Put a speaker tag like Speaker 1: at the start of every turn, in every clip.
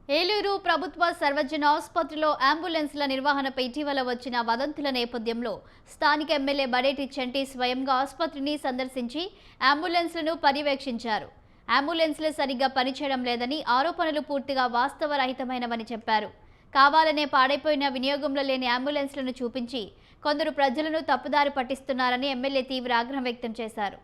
Speaker 1: ఏలూరు ప్రభుత్వ సర్వజన ఆసుపత్రిలో అంబులెన్స్ల నిర్వహణపై ఇటీవల వచ్చిన వదంతుల నేపథ్యంలో స్థానిక ఎమ్మెల్యే బడేటి చంటి స్వయంగా ఆసుపత్రిని సందర్శించి అంబులెన్స్లను పర్యవేక్షించారు. అంబులెన్స్లు సరిగ్గా పనిచేయడం లేదని, ఆరోపణలు పూర్తిగా వాస్తవరహితమైనవని చెప్పారు. కావాలనే పాడైపోయిన, వినియోగంలో లేని అంబులెన్స్లను చూపించి కొందరు ప్రజలను తప్పుదారి పట్టిస్తున్నారని ఎమ్మెల్యే తీవ్ర ఆగ్రహం వ్యక్తం చేశారు.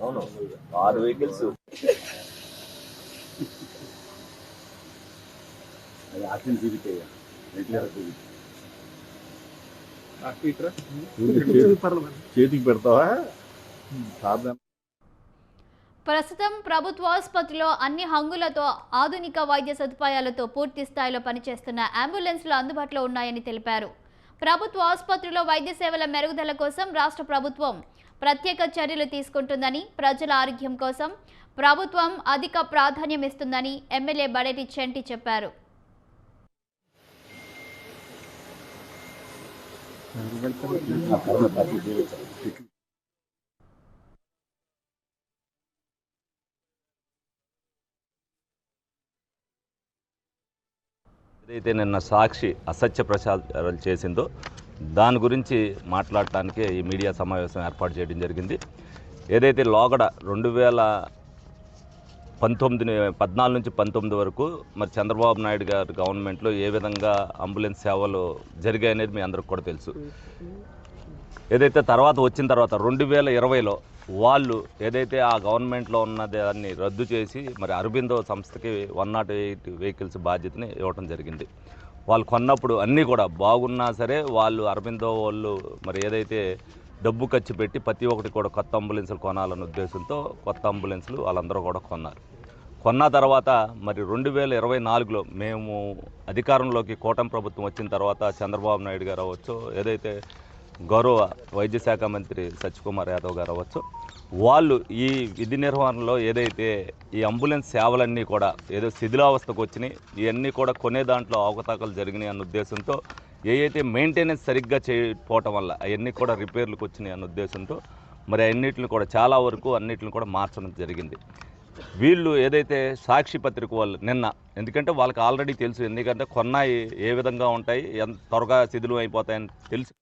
Speaker 2: అవును 6 వెహికల్స్ అది ఆక్సిజన్ చూపిస్తాయా చేతికి పెడతావా?
Speaker 1: ప్రస్తుతం ప్రభుత్వ ఆసుపత్రిలో అన్ని హంగులతో, ఆధునిక వైద్య సదుపాయాలతో పూర్తి స్థాయిలో పనిచేస్తున్న అంబులెన్స్లు అందుబాటులో ఉన్నాయని తెలిపారు. ప్రభుత్వ ఆసుపత్రిలో వైద్య సేవల మెరుగుదల కోసం రాష్ట్ర ప్రభుత్వం ప్రత్యేక చర్యలు తీసుకుంటుందని, ప్రజల ఆరోగ్యం కోసం ప్రభుత్వం అధిక ప్రాధాన్యం ఇస్తుందని ఎమ్మెల్యే బడేటి చంటి చెప్పారు.
Speaker 3: ఏదైతే నిన్న సాక్షి అసత్య ప్రచారాలు చేసిందో దాని గురించి మాట్లాడటానికి ఈ మీడియా సమావేశం ఏర్పాటు చేయడం జరిగింది. ఏదైతే లోగడ 2014 నుంచి 19 వరకు మరి చంద్రబాబు నాయుడు గారి గవర్నమెంట్లో ఏ విధంగా అంబులెన్స్ సేవలు జరిగాయనేది మీ అందరికి కూడా తెలుసు. ఏదైతే వచ్చిన తర్వాత 2020లో వాళ్ళు ఏదైతే ఆ గవర్నమెంట్లో ఉన్న దాన్ని రద్దు చేసి మరి అరబిందో సంస్థకి 108 వెహికల్స్ బాధ్యతని ఇవ్వడం జరిగింది. వాళ్ళు కొన్నప్పుడు అన్నీ కూడా బాగున్నా సరే వాళ్ళు అరబిందో వాళ్ళు మరి ఏదైతే డబ్బు ఖర్చు పెట్టి ప్రతి ఒక్కటి కూడా కొత్త అంబులెన్సులు కొనాలన్న ఉద్దేశంతో కొత్త అంబులెన్సులు వాళ్ళందరూ కూడా కొన్న తర్వాత మరి 2024లో మేము అధికారంలోకి కూటమి ప్రభుత్వం వచ్చిన తర్వాత చంద్రబాబు నాయుడు గారు అవ్వచ్చు, ఏదైతే గౌరవ వైద్య శాఖ మంత్రి సత్యకుమార్ యాదవ్ గారు అవ్వచ్చు, వాళ్ళు ఈ విధి నిర్వహణలో ఏదైతే ఈ అంబులెన్స్ సేవలన్నీ కూడా ఏదో శిథిలావస్థకు వచ్చినాయి, ఇవన్నీ కూడా కొనే దాంట్లో అవకతవకలు జరిగినాయి అన్న ఉద్దేశంతో, ఏదైతే మెయింటెనెన్స్ సరిగ్గా చేయకపోవటం వల్ల అవన్నీ కూడా రిపేర్లకు వచ్చినాయి అన్న ఉద్దేశంతో మరి అన్నిటిని కూడా చాలా వరకు అన్నిటిని కూడా మార్చడం జరిగింది. వీళ్ళు ఏదైతే సాక్షి పత్రిక వాళ్ళు నిన్న, ఎందుకంటే వాళ్ళకి ఆల్రెడీ తెలుసు, ఎందుకంటే కొన్నాయి ఏ విధంగా ఉంటాయి, ఎంత త్వరగా శిథిలం అయిపోతాయని తెలుసు.